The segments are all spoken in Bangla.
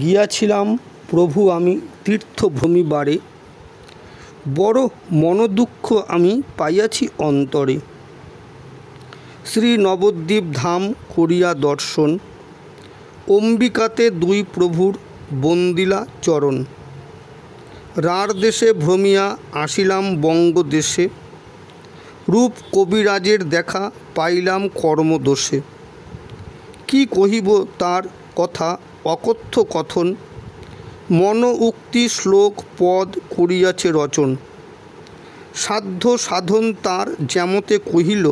গিয়াছিলাম প্রভু আমি তীর্থভূমি বারে, বড় মনোদুঃখ আমি পাইয়াছি অন্তরে। শ্রী নবদ্বীপ ধাম করিয়া দর্শন, অম্বিকাতে দুই প্রভুর বন্দিলা চরণ। রার দেশে ভ্রমিয়া আসিলাম বঙ্গদেশে, রূপ কবিরাজের দেখা পাইলাম কর্মদোষে। কি কহিব তার কথা অকথ্য কথন, মন উক্তি শ্লোক পদ করিয়াছে রচন। সাধ্য সাধন তার যেমতে কহিল,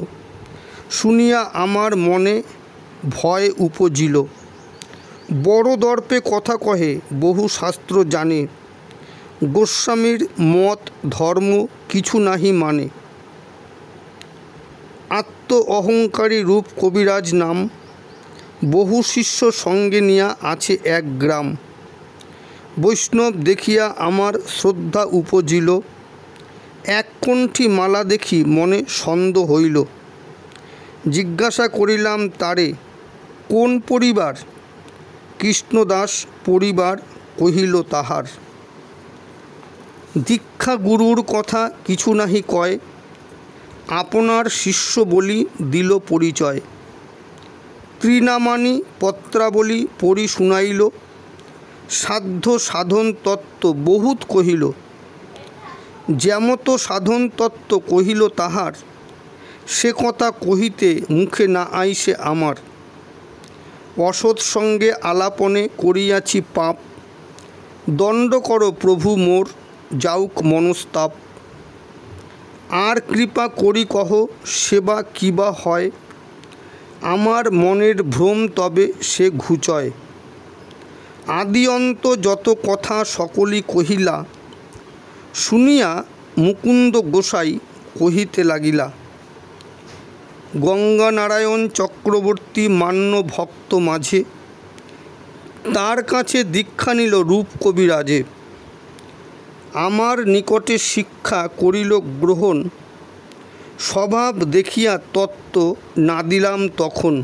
শুনিয়া আমার মনে ভয় উপজিল। বড় দর্পে কথা কহে বহু শাস্ত্র জানে, গোস্বামীর মত ধর্ম কিছু নাহি মানে। আত্ম অহংকারী রূপ কবিরাজ নাম, বহু শিষ্য সঙ্গে নিয়া আছে এক গ্রাম। বৈষ্ণব দেখিয়া আমার শ্রদ্ধা উপজিল, এক কণ্ঠী মালা দেখি মনে সন্দেহ হইল। জিজ্ঞাসা করিলাম তারে কোন পরিবার, কৃষ্ণদাস পরিবার কহিল তাহার। দীক্ষা গুরুর কথা কিছু নাহি কয়, আপনার শিষ্য বলি দিল পরিচয়। ত্রিনামানি পত্রাবলী পড়ি শুনাইল, সাধ্য সাধন তত্ত্ব বহুত কহিল। যেমত সাধন তত্ত্ব কহিল তাহার, সে কথা কহিতে মুখে না আইসে আমার। অসৎ সঙ্গে আলাপনে করিয়াছি পাপ, দণ্ড করো প্রভু মোর যাউক মনস্তাপ। আর কৃপা করি কহ সেবা কিবা হয়, আমার মনের ভ্রম তবে সে ঘুচয়। আদি অন্ত যত কথা সকলই কহিলা, শুনিয়া মুকুন্দ গোসাই কহিতে লাগিলা। গঙ্গানারায়ণ চক্রবর্তী মান্য ভক্ত মাঝে, তার কাছে দীক্ষা নিল রূপ কবিরাজে। আমার নিকটে শিক্ষা করিল গ্রহণ, স্বভাব দেখিয়া তত্ত্ব না দিলাম তখন।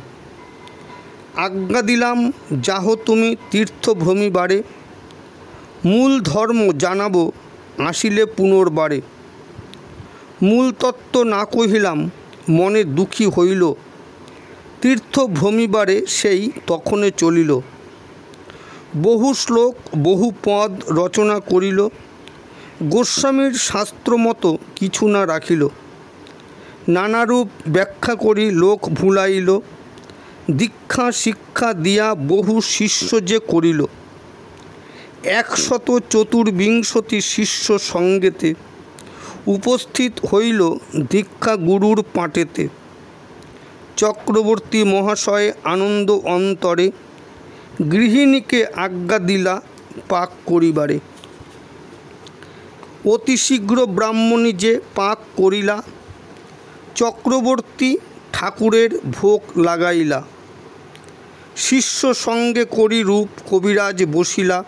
আজ্ঞা দিলাম যাহ তুমি তীর্থভূমি বারে, মূল ধর্ম জানাবো আসিলে পুনর্বারে। মূল তত্ত্ব না কহিলাম মনে দুঃখী হইল, তীর্থভূমিবারে সেই তখনে চলিল। বহু শ্লোক বহু পদ রচনা করিল, গোস্বামীর শাস্ত্রমতো কিছু না রাখিল। নানারূপ ব্যাখ্যা করি লোক ভুলাইল, দীক্ষা শিক্ষা দিয়া বহু শিষ্য যে করিল। 124 শিষ্য সঙ্গেতে, উপস্থিত হইল দীক্ষা গুরুর পাটেতে। চক্রবর্তী মহাশয় আনন্দ অন্তরে, গৃহিণীকে আজ্ঞা দিলা পাক করিবারে। অতি শীঘ্র ব্রাহ্মণী যে পাক করিলা, চক্রবর্তী ঠাকুরের ভোগ লাগাইলা। শিষ্য সঙ্গে করি রূপ কবিরাজ বসিলা,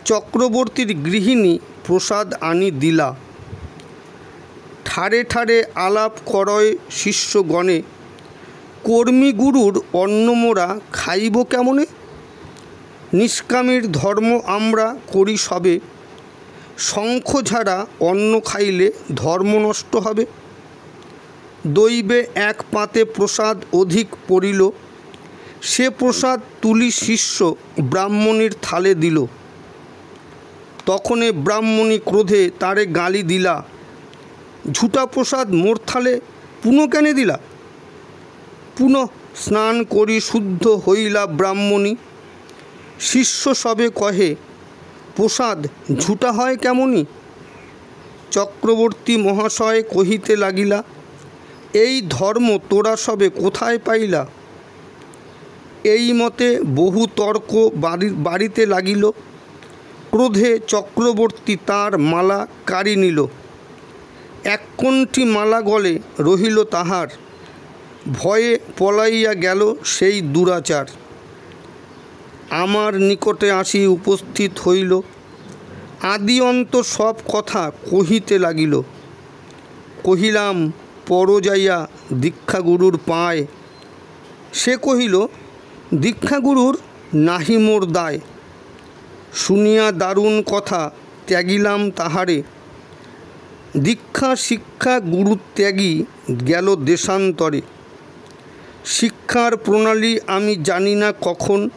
চক্রবর্তীর গৃহিণী প্রসাদ আনি দিলা। ঠারে ঠারে আলাপ করয় শিষ্যগণে, কর্মী গুরুর অন্ন মোরা খাইব কেমনে। নিষ্কামীর ধর্ম আমরা করি সবে, শঙ্খ ঝাড়া অন্ন খাইলে ধর্ম নষ্ট হবে। দৈবে এক পাতে প্রসাদ অধিক পড়িল, সে প্রসাদ তুলি শিষ্য ব্রাহ্মণীর থালে দিল। তখনে ব্রাহ্মণী ক্রোধে তারে গালি দিলা, ঝুটা প্রসাদ মোর থালে পুনঃ কেনে দিলা। পুনঃ স্নান করি শুদ্ধ হইলা ব্রাহ্মণী, শিষ্য সবে কহে প্রসাদ ঝুটা হয় কেমনি। চক্রবর্তী মহাশয় কহিতে লাগিলা, এই ধর্ম তোরা সবে কোথায় পাইলা। এই মতে বহু তর্ক বাড়িতে লাগিল, ক্রোধে চক্রবর্তী তার মালা কাড়ি নিল। এক কণ্ঠী মালা গলে রহিল তাহার, ভয়ে পলাইয়া গেল সেই দুরাচার। আমার নিকটে আসি উপস্থিত হইল, আদি অন্ত সব কথা কহিতে লাগিল। কহিলাম পর যাইয়া দীক্ষাগুরুর পায়, সে কহিল দীক্ষাগুরুর নাহি মোর দায়। শুনিয়া দারুণ কথা ত্যাগিলাম তাহারে। দীক্ষা শিক্ষা গুরু ত্যাগী গেল দেশান্তরে। শিক্ষার প্রণালী আমি জানি না কখন,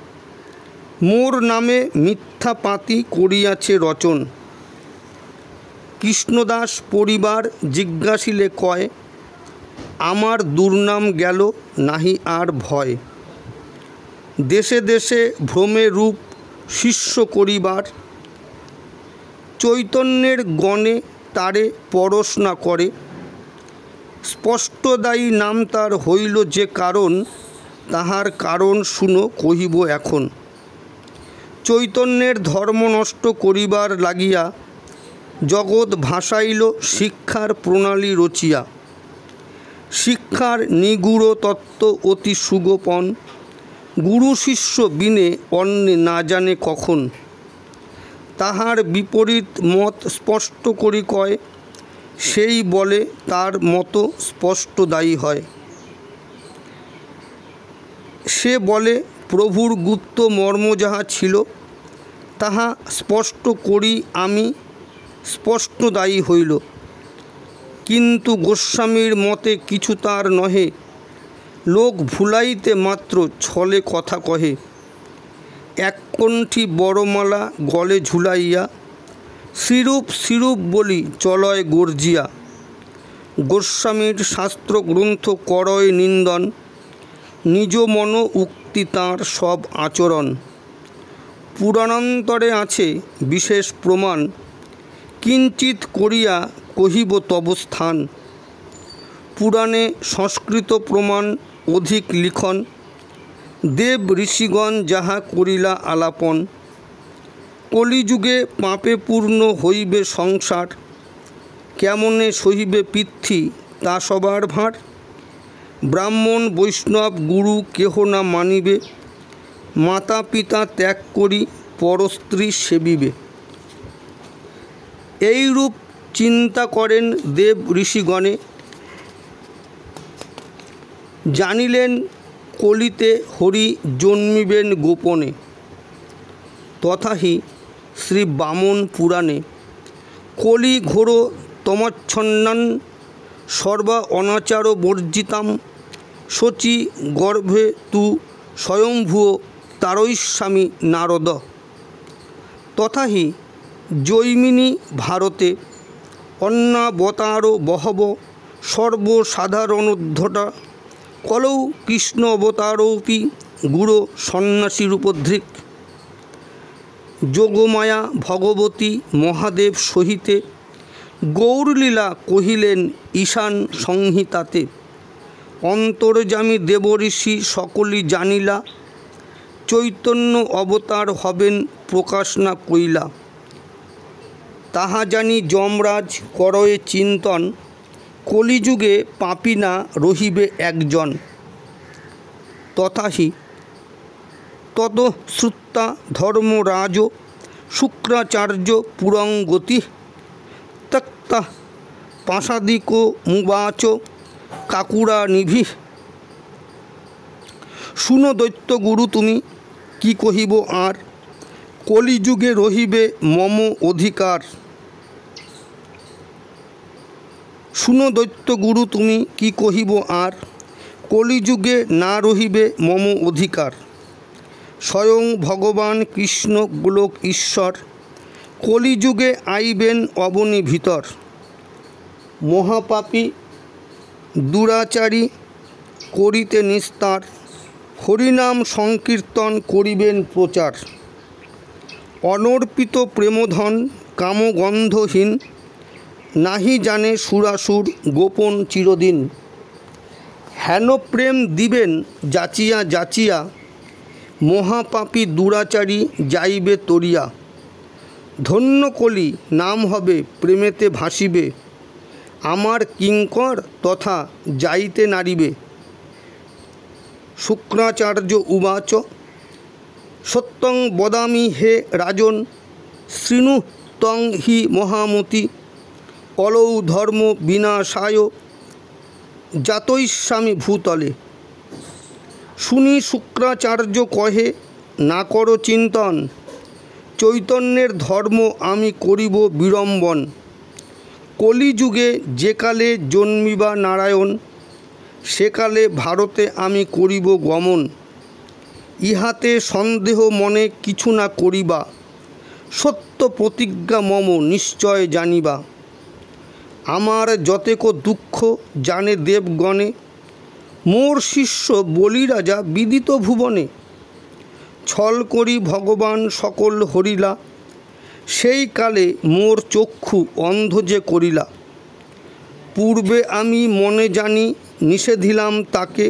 মোর নামে মিথ্যা পাতি করিয়াছে রচন। কৃষ্ণদাস পরিবার জিজ্ঞাসিলে কয়, আমার দুর্নাম গেল নাহি আর ভয়। দেশে দেশে ভ্রমে রূপ শিষ্য করিবার, চৈতন্যের গণে তারে পরশ না করে। স্পষ্টদায়ী নাম তার হইল যে কারণ, তাহার কারণ শুনো কহিব এখন। চৈতন্যের ধর্ম নষ্ট করিবার লাগিয়া জগৎ ভাসাইল শিক্ষার প্রণালী রচিয়া। শিক্ষার নিগূঢ় তত্ত্ব অতি সুগোপন, গুরু শিষ্য বিনে অন্যে না জানে কখন। তাহার বিপরীত মত স্পষ্ট করি কয়, সেই বলে তার মতো স্পষ্টদায়ী হয়। সে বলে প্রভুর গুপ্ত মর্ম যাহা ছিল, তাহা স্পষ্ট করি আমি, স্পষ্টদায়ী হইল। কিন্তু গোস্বামীর মতে কিছু তার নহে, লোক ভুলাইতে মাত্র ছলে কথা কহে। এক কণ্ঠী বড়মালা গলে ঝুলাইয়া, শ্রীরূপ শ্রীরূপ বলি চলয় গর্জিয়া। গোস্বামীর শাস্ত্র গ্রন্থ করয় নিন্দন, নিজ মন উক্তি তাঁর সব আচরণ। পুরাণান্তরে আছে বিশেষ প্রমাণ, কিঞ্চিত করিয়া কহিব তব স্থান। পুরাণে সংস্কৃত প্রমাণ অধিক লিখন, দেব ঋষিগণ যাহা করিলা আলাপন। কলিযুগে পাপে পূর্ণ হইবে সংসার, কেমনে সহিবে পৃথ্বী তা সবার ভার। ব্রাহ্মণ বৈষ্ণব গুরু কেহ না মানিবে, মাতা পিতা ত্যাগ করি পরস্ত্রী সেবিবে। এইরূপ চিন্তা করেন দেব ঋষিগণে, জানিলেন কলিতে হরি জন্মিবেন গোপনে। তথাহি শ্রী বামন পুরাণে, কলি ঘোর তমচ্ছন্নান সর্বা অনাচার বর্জিতাম, শচী গর্ভে তু স্বয়ংভুয় তারৈস্বামী নারদ। তথাহি জৈমিনী ভারতে, অন্নাবতার বহব সর্বসাধারণোদ্ধতা, কলৌ কৃষ্ণ অবতারৌপি গুরু সন্ন্যাসীরূপধৃক। যোগমায়া ভগবতী মহাদেব সহিতে, গৌরলীলা কহিলেন ঈশান সংহিতাতে। অন্তর্যামী দেবঋষি সকলই জানিলা, চৈতন্য অবতার হবেন প্রকাশ না কইলা। তাহা জানি যমরাজ করয়ে চিন্তন, কলিযুগে পাপী না রহিবে একজন। তথাহি তত শ্রুতা ধর্মরাজ শুক্রাচার্য পুরং গতি, ত্যক্তা পাশাদিকো মুবাচ কাকুরা নিভি। শুনো দৈত্য গুরু তুমি কি কহিব আর, কলিযুগে রহিবে মম অধিকার। শুনো দৈত্য গুরু তুমি কি কহিব আর, কলিযুগে না রহিবে মম অধিকার। স্বয়ং ভগবান কৃষ্ণ গোলক ঈশ্বর, কলিযুগে আইবেন অবনী ভিতর। মহাপাপী দুরাচারী করিতে নিস্তার, হরিনাম সংকীর্তন করিবেন প্রচার। অনর্পিত প্রেমধন কামগন্ধহীন, নাহি জানে সুরাসুর গোপন চিরদিন। হেন প্রেম দিবেন যাচিয়া যাচিয়া, মহাপাপী দুরাচারী যাইবে তরিয়া। ধন্য কলি নাম হবে প্রেমেতে ভাসিবে, আমার কিঙ্কর তথা যাইতে নারিবে। শুক্রাচার্য উবাচ, সত্যং বদামি হে রাজন, শৃণু তং হি মহামতি। কলৌ ধর্ম বিনাশায় জাতৈস্বামী ভূতলে। শুনি শুক্রাচার্য কহে না করো চিন্তন, চৈতন্যের ধর্ম আমি করিব বিড়ম্বন। কলিযুগে যেকালে জন্মিবা নারায়ণ, সেকালে ভারতে আমি করিব গমন। ইহাতে সন্দেহ মনে কিছু না করিবা, সত্য প্রতিজ্ঞা মম নিশ্চয় জানিবা। আমার যতেক দুঃখ জানে দেবগণে, মোর শিষ্য বলি রাজা বিদিত ভুবনে। ছল করি ভগবান সকল হরিলা, সেই কালে মোর চক্ষু অন্ধ যে করিলা। পূর্বে আমি মনে জানি নিষেধিলাম তাকে,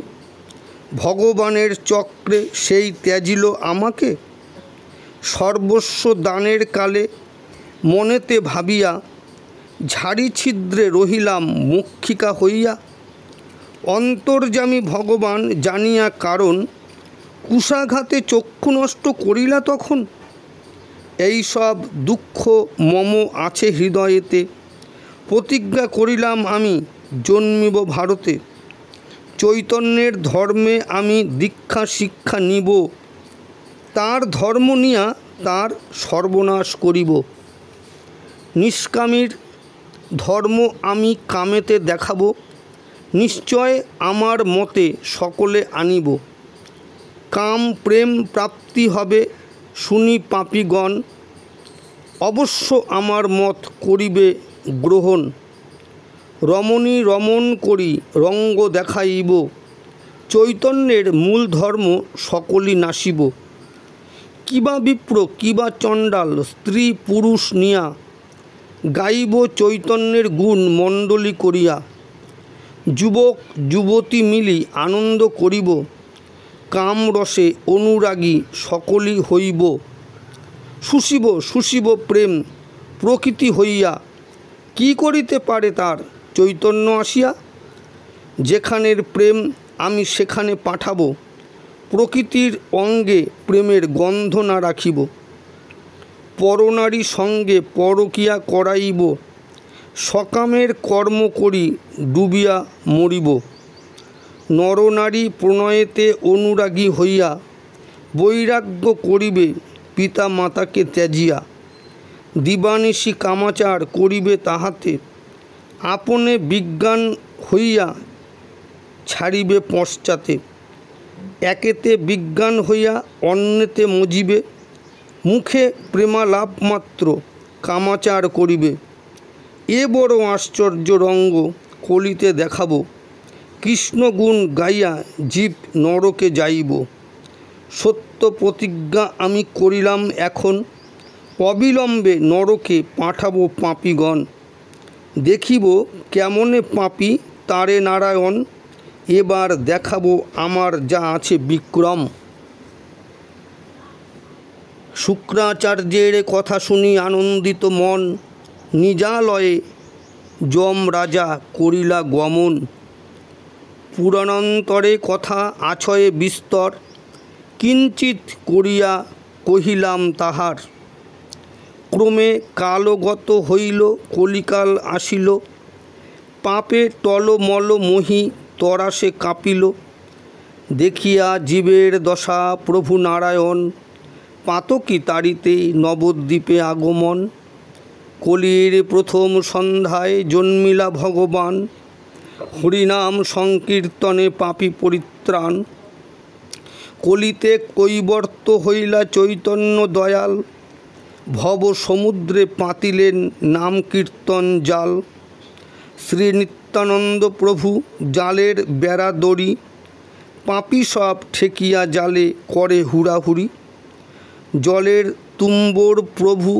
ভগবানের চক্রে সেই ত্যাজিল আমাকে। সর্বস্ব দানের কালে মনেতে ভাবিয়া, ঝাড়ি ছিদ্রে রহিলাম মক্ষিকা হইয়া। অন্তর্যামী ভগবান জানিয়া কারণ, কুশাঘাতে চক্ষু নষ্ট করিলা তখন। এই সব দুঃখ মম আছে হৃদয়েতে, প্রতিজ্ঞা করিলাম আমি জন্মিব ভারতে। চৈতন্যের ধর্মে আমি দীক্ষা শিক্ষা নিব, তার ধর্ম নিয়া তার সর্বনাশ করিব। নিষ্কামীর ধর্ম আমি কামেতে দেখাব, নিশ্চয় আমার মতে সকলে আনিব। কাম প্রেম প্রাপ্তি হবে শুনি পাপীগণ, অবশ্য আমার মত করিবে গ্রহণ। রমণী রমণ করি রঙ্গ দেখাইব, চৈতন্যের মূল ধর্ম সকলই নাশিব। কিবা বিপ্র কিবা চণ্ডাল স্ত্রী পুরুষ নিয়া, গাইব চৈতন্যের গুণ মণ্ডলী করিয়া। যুবক যুবতী মিলি আনন্দ করিব, কামরসে অনুরাগী সকলই হইব। শুষিব শুষিব প্রেম প্রকৃতি হইয়া, কি করিতে পারে তার চৈতন্য আসিয়া। যেখানের প্রেম আমি সেখানে পাঠাবো, প্রকৃতির অঙ্গে প্রেমের গন্ধ না রাখিব। পরনারী সঙ্গে পরকিয়া করাইব, সকামের কর্ম করি ডুবিয়া মরিব। নরনারী প্রণয়েতে অনুরাগী হইয়া, বৈরাগ্য করিবে পিতা মাতাকে ত্যাজিয়া। দিবানিশি কামাচার করিবে তাহাতে, আপনে বিজ্ঞান হইয়া ছাড়িবে পশ্চাতে। একেতে বিজ্ঞান হইয়া অন্যতে মজিবে, মুখে প্রেমালাপ মাত্র কামাচার করিবে। এ বড় আশ্চর্য রঙ্গ কলিতে দেখাব, কৃষ্ণগুণ গাইয়া জীব নরকে যাইব। সত্য প্রতিজ্ঞা আমি করিলাম এখন, অবিলম্বে নরকে পাঠাবো পাপীগণ। দেখিব কেমনে পাপী তারে নারায়ণ, এবার দেখাবো আমার যা আছে বিক্রম। শুক্রাচার্যের কথা শুনি আনন্দিত মন, নিজালয়ে যম রাজা করিলা গমন। পুরাণান্তরে কথা আছয়ে বিস্তর, কিঞ্চিত করিয়া কহিলাম তাহার। ক্রমে কালগত হইল কলিকাল আসিল, পাপে টলমল মহি তরাসে কাঁপিল। দেখিয়া জীবের দশা প্রভু নারায়ণ, পাতকী তাড়িতে নবদ্বীপে আগমন। কলির প্রথম সন্ধ্যায় জন্মিলা ভগবান, হরিনাম সংকীর্তনে পাপী পরিত্রাণ। কলিতে কৈবর্ত হইলা চৈতন্য দয়াল, ভব সমুদ্রে পাতিলেন নাম কীর্তন জাল। শ্রী নিত্যানন্দ প্রভু জালের বেড়া দড়ি, পাপী সব ঠেকিয়া জালে করে হুড়াহুড়ি। জলের তুম্বর প্রভু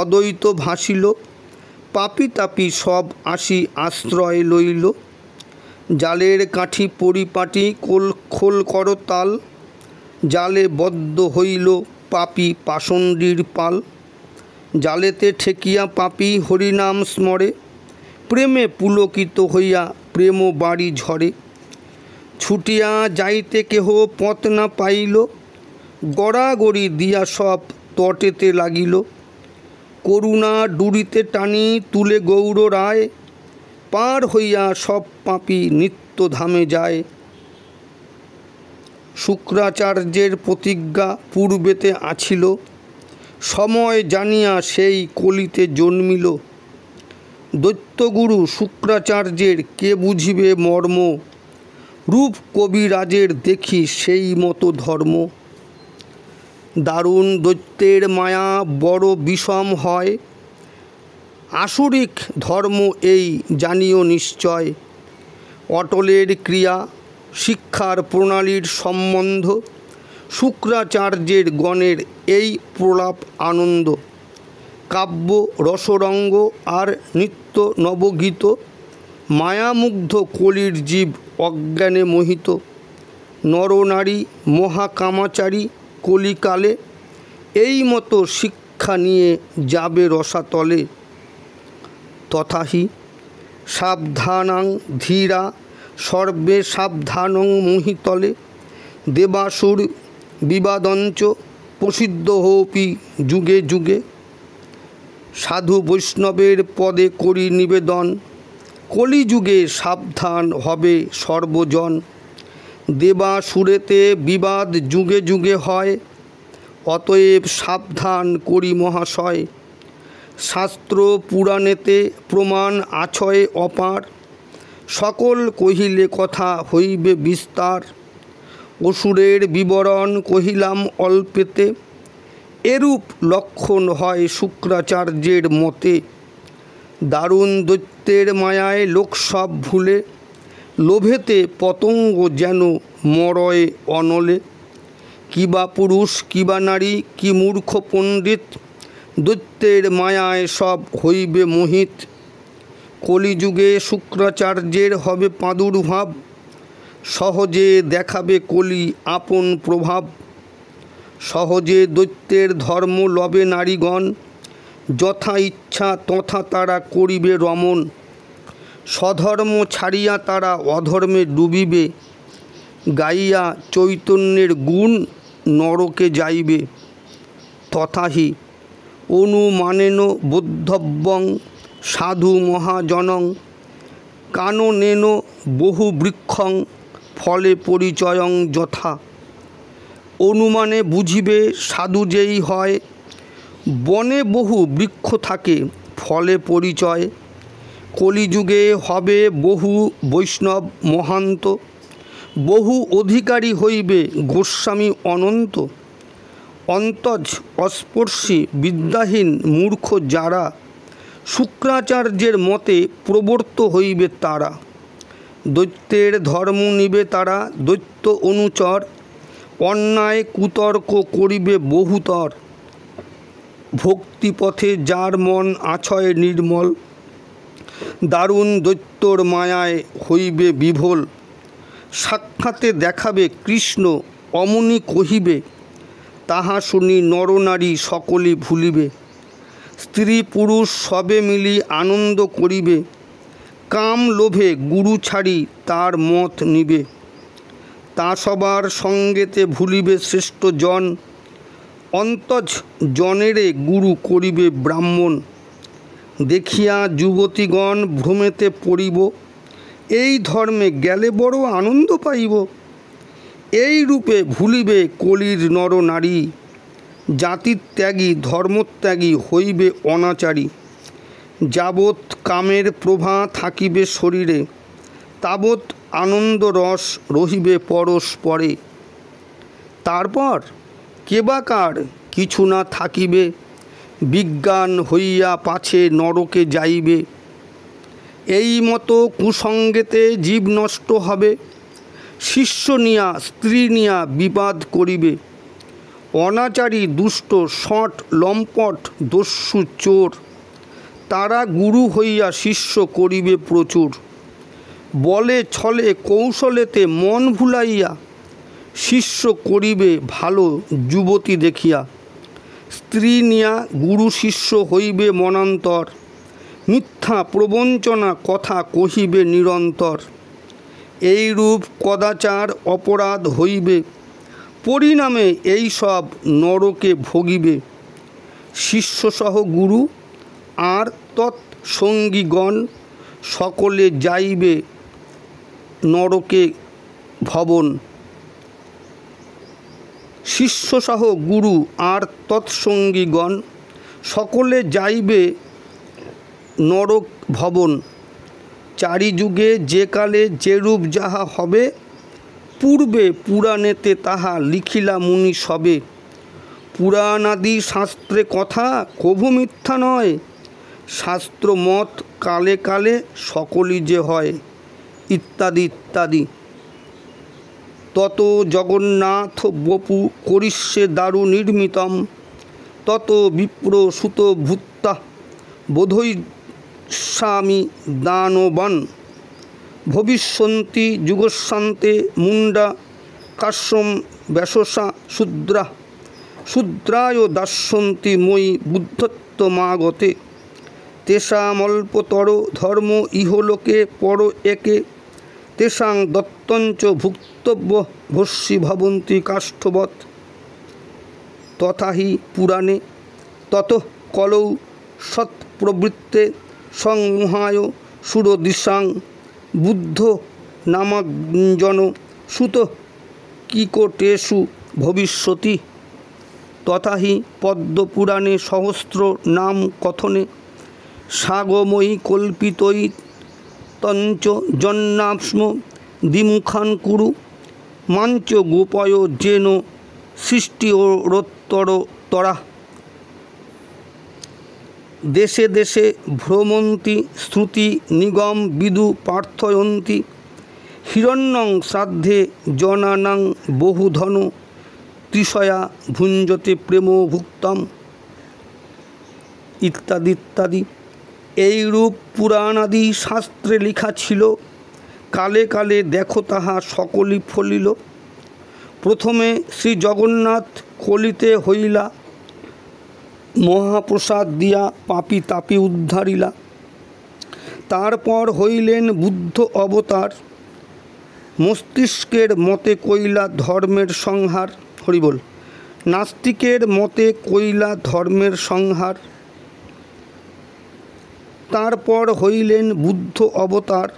অদ্বৈত ভাসিল, পাপী তাপী সব আসি আশ্রয় লইল। জালের কাঠি পরিপাটি খোল কর তাল, জালে বদ্ধ হইল পাপী পাষণ্ডীর পাল। জালেতে ঠেকিয়া পাপী হরিনাম স্মরে, প্রেমে পুলকিত হইয়া প্রেম বাড়ি ঝরে। ছুটিয়া যাইতে কেহ পথ না পাইল, গড়াগড়ি দিয়া সব তটেতে লাগিল। করুণা ডুরিতে টানি তুলে গৌর রায়, পার হইয়া সব পাপী নিত্য ধামে যায়। শুক্রাচার্যের প্রতিজ্ঞা পূর্বেতে আছিল, সময় জানিয়া সেই কলিতে জন্মিল। দৈত্যগুরু শুক্রাচার্যের কে বুঝিবে মর্ম, রূপ কবিরাজের দেখি সেই মতো ধর্ম। দারুণ দৈত্যের মায়া বড় বিষম হয়, আসুরিক ধর্ম এই জানিও নিশ্চয়। অটলের ক্রিয়া শিক্ষার প্রণালীর সম্বন্ধ, শুক্রাচার্যের গণের এই প্রলাপ আনন্দ। কাব্য রসরঙ্গ আর নিত্য নবগীত, মায়ামুগ্ধ কলির জীব অজ্ঞানে মোহিত। নরনারী মহাকামাচারী কলিকালে, এই মতো শিক্ষা নিয়ে যাবে রসাতলে। তথাহি সাবধানাং ধীরা সর্বে সাবধানং মহিতলে, দেবাসুর বিবাদঞ্চ প্রসিদ্ধোপি যুগে যুগে। সাধু বৈষ্ণবের পদে করি নিবেদন, কলিযুগে সাবধান হবে সর্বজন। দেবাসুরেতে বিবাদ যুগে যুগে হয়, অতএব সাবধান করি মহাশয়। শাস্ত্র পুরাণেতে প্রমাণ আছয় অপার, সকল কহিলে কথা হইবে বিস্তার। অসুরের বিবরণ কহিলাম অল্পেতে, এরূপ লক্ষণ হয় শুক্রাচার্যের মতে। দারুণ দৈত্যের মায়ায় লোক সব ভুলে, লোভেতে পতঙ্গ যেন মরয় অনলে। কিবা পুরুষ কিবা নারী কি মূর্খ পণ্ডিত, দৈত্যের মায়ায় সব হইবে মোহিত। কলিযুগে শুক্রাচার্যের হবে প্রাদুর্ভাব, সহজে দেখাবে কলি আপন প্রভাব। সহজে দৈত্যের ধর্ম লবে নারীগণ, যথা ইচ্ছা তথা তারা করিবে রমণ। স্বধর্ম ছাড়িয়া তারা অধর্মে ডুবিবে, গাইয়া চৈতন্যের গুণ নরকে যাইবে। তথাহি অনুমানেন বোদ্ধব্যং সাধু মহাজনং, কাননেন বহু বৃক্ষং ফলে পরিচয়ং যথা। অনুমানে বুঝিবে সাধু যেই হয়, বনে বহু বৃক্ষ থাকে ফলে পরিচয়। কলিযুগে হবে বহু বৈষ্ণব মহান্ত, বহু অধিকারী হইবে গোস্বামী অনন্ত। অন্তজ অস্পর্শী বিদ্যাহীন মূর্খ যারা, শুক্রাচার্যের মতে প্রবর্ত হইবে তারা। দৈত্যের ধর্ম নিবে তারা দৈত্য অনুচর, অন্যায় কুতর্ক করিবে বহুতর। ভক্তিপথে যার মন আছয় নির্মল, দারুণ দৈত্যর মায়ায় হইবে বিভোল। সাক্ষাতে দেখাবে কৃষ্ণ অমনি কহিবে, তাহা শুনি নরনারী সকলে ভুলিবে। স্ত্রী পুরুষ সবে মিলি আনন্দ করিবে, কাম লোভে গুরু ছাড়ি তার মত নিবে। তা সবার সঙ্গেতে ভুলিবে শ্রেষ্ঠ জন, অন্তজ জনেরে গুরু করিবে ব্রাহ্মণ। দেখিয়া যুবতীগণ ভ্রমেতে পড়িব, এই ধর্মে গেলে বড় আনন্দ পাইব। এই রূপে ভুলিবে কলির নর নারী, জাতিত্যাগী ধর্মত্যাগী হইবে অনাচারী। যাবৎ কামের প্রভা থাকিবে শরীরে, তাবৎ আনন্দ রস রহিবে পরস্পরে। তারপর কেবাকার কিছু না থাকিবে, বিজ্ঞান হইয়া পাছে নরকে যাইবে। এই মতো কুসঙ্গেতে জীব নষ্ট হবে, শিষ্য নিয়া স্ত্রী নিয়া বিবাদ করিবে। অনাচারী দুষ্ট শট লম্পট দস্যু চোর, তারা গুরু হইয়া শিষ্য করিবে প্রচুর। বলে ছলে কৌশলেতে মন ভুলাইয়া, শিষ্য করিবে ভালো যুবতী দেখিয়া। স্ত্রী নিয়া গুরু শিষ্য হইবে মনান্তর, মিথ্যা প্রবঞ্চনা কথা কহিবে নিরন্তর। এইরূপ কদাচার অপরাধ হইবে, পরিণামে এই সব নরকে ভোগিবে। শিষ্যসহ গুরু আর তৎসঙ্গীগণ সকলে যাইবে নরকে ভবন। শিষ্যসহ গুরু আর তৎসঙ্গীগণ সকলে যাইবে নরক ভবন। চারিযুগে যে কালে যেরূপ যাহা হবে, পূর্বে পুরাণেতে তাহা লিখিলা মুনি সবে। পুরাণাদি শাস্ত্রে কথা কভু মিথ্যা নয়, শাস্ত্র মত কালে কালে সকলই যে হয়, ইত্যাদি ইত্যাদি। তত জগন্নাথ বপু করিষ্যে দারু নির্মিতম, তত বিপ্র সুত ভূত্তা বোধয়িষ্যামি দানবান। ভবিষ্যন্তি যুগস্যান্তে মুন্ডা কাশ্যম ব্যাসসা শূদ্রা, শূদ্রায় দাস্যন্তি মই বুদ্ধত্বমাগতে। তেষামল্পতর ধর্ম ইহলোকে পর একে, তেষাং দত্তঞ্চ ভুক্তব্য ভস্যি ভবন্তি কাষ্ঠবৎ। তথাহি পুরাণে তত কলৌ সৎপ্রবৃত্তে সংমোহায় সুরদিশাং বুদ্ধ নামাঞ্জন সুত কিকটেষু ভবিষ্যতি। তথাহি পদ্মপুরাণে সহস্র নাম কথনে সাগময়ী কল্পিতৈ তঞ্চ জন্মাস্ম দ্বিমুখান কুরু মাঞ্চ গোপয় যেন সৃষ্টিরোত্তর তরা। দেশে দেশে ভ্রমন্তি শ্রুতি নিগম বিদু প্রার্থয়ন্তি, হিরণ্যং শ্রাদ্ধে জনানাং বহুধন তৃষয়া ভুঞ্জতে প্রেম ভুক্তম, ইত্যাদি ইত্যাদি। এইরূপ পুরাণাদি শাস্ত্রে লেখা ছিল, কালে কালে দেখো তাহা সকলই ফলিল। প্রথমে শ্রী জগন্নাথ কলিতে হইলা, মহাপ্রসাদ দিয়া পাপী তাপী উদ্ধারিলা। তারপর হইলেন বুদ্ধ অবতার, মস্তিষ্কের মতে কইলা ধর্মের সংহার। হরিবল। নাস্তিকের মতে কইলা ধর্মের সংহার। তারপর হইলেন বুদ্ধ অবতার,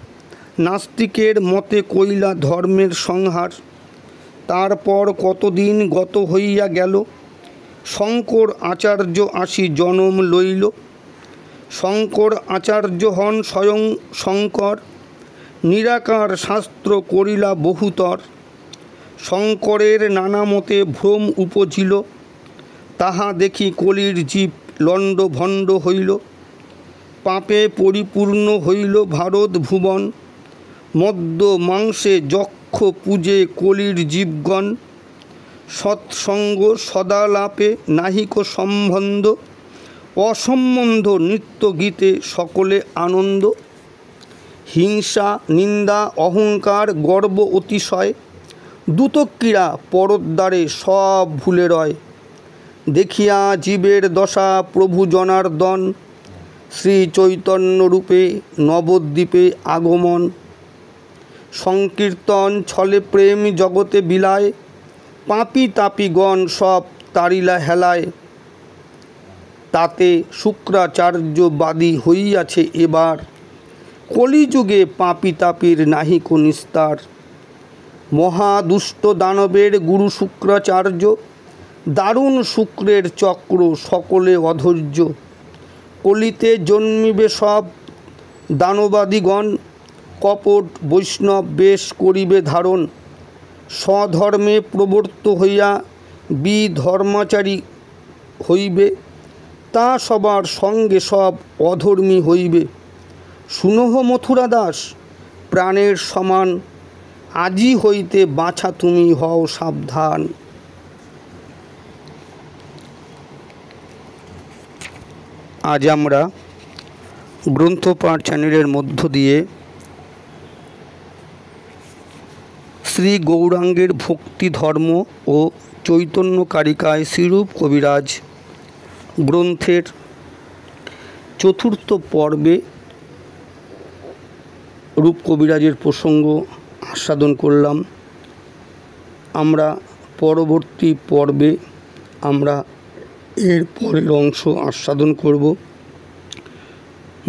নাস্তিকের মতে কইলা ধর্মের সংহার। তারপর কতদিন গত হইয়া গেল, শঙ্কর আচার্য আসি জনম লইল। শঙ্কর আচার্য হন স্বয়ং শঙ্কর, নিরাকার শাস্ত্র করিলা বহুতর। শঙ্করের নানা মতে ভ্রম উপজিল, তাহা দেখি কলির জীব লণ্ডভণ্ড হইল। পাপে পরিপূর্ণ হইল ভারত ভুবন, মদ্য মাংসে যক্ষ পূজে কলির জীবগণ। সৎসঙ্গ সদালাপে নাহিক সম্বন্ধ, অসম্বন্ধ নিত্য গীতে সকলে আনন্দ। হিংসা নিন্দা অহংকার গর্ব অতিশয়, দূতক্রীড়া পরদ্বারে সব ভুলে রয়। দেখিয়া জীবের দশা প্রভু জনার্দন, শ্রী চৈতন্যরূপে নবদ্বীপে আগমন। সংকীর্তন ছলে প্রেম জগতে বিলায়, পাপী তাপীগণ সব তারিলা হেলায়। তাতে শুক্রাচার্য বাদী হইয়াছে এবার, কলিযুগে পাপী তাপীর নাহিক নিস্তার। মহাদুষ্ট দানবের গুরু শুক্রাচার্য, দারুণ শুক্রের চক্র সকলে অধৈর্য। কলিতে জন্মিবে সব দানবাদিগণ, কপট বৈষ্ণব বেশ করিবে ধারণ। স্বধর্মে প্রবর্ত হইয়া বিধর্মাচারী হইবে, তা সবার সঙ্গে সব অধর্মী হইবে। শুনহ মথুরা দাস, প্রাণের সমান, আজি হইতে বাছা তুমি হও সাবধান। আজ আমরা গ্রন্থপাঠ চ্যানেলের মধ্য দিয়ে শ্রী গৌরাঙ্গের ভক্তি ধর্ম ও চৈতন্য কারিকায় শ্রীরূপ কবিরাজ গ্রন্থের চতুর্থ পর্বে রূপ কবিরাজের প্রসঙ্গ আস্বাদন করলাম। আমরা পরবর্তী পর্বে আমরা এর পরের অংশ আস্বাদন করব।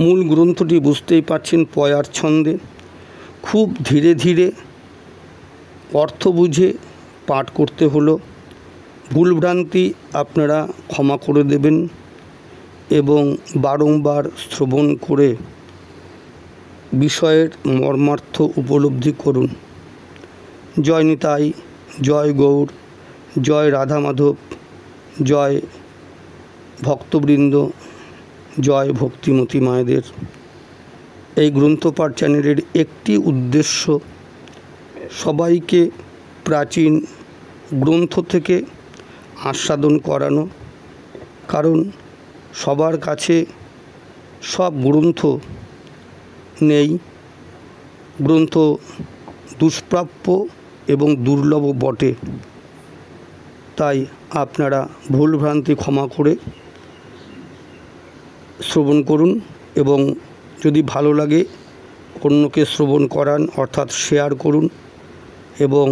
মূল গ্রন্থটি বুঝতেই পারছেন পয়ার ছন্দে, খুব ধীরে ধীরে অর্থ বুঝে পাঠ করতে হলো। ভুলভ্রান্তি আপনারা ক্ষমা করে দেবেন এবং বারংবার শ্রবণ করে বিষয়ের মর্মার্থ উপলব্ধি করুন। জয় নিতাই, জয় গৌর, জয় রাধা মাধব, জয় ভক্তবৃন্দ, জয় ভক্তিমতী মায়েদের। এই গ্রন্থপাঠ চ্যানেলের একটি উদ্দেশ্য সবাইকে প্রাচীন গ্রন্থ থেকে আস্বাদন করানো, কারণ সবার কাছে সব গ্রন্থ নেই। গ্রন্থ দুষ্প্রাপ্য এবং দুর্লভ বটে, তাই আপনারা ভুলভ্রান্তি ক্ষমা করে শ্রবণ করুন এবং যদি ভালো লাগে অন্যকে শ্রবণ করান, অর্থাৎ শেয়ার করুন এবং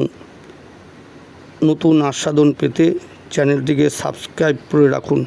নতুন আস্বাদন পেতে চ্যানেলটিকে সাবস্ক্রাইব করে রাখুন।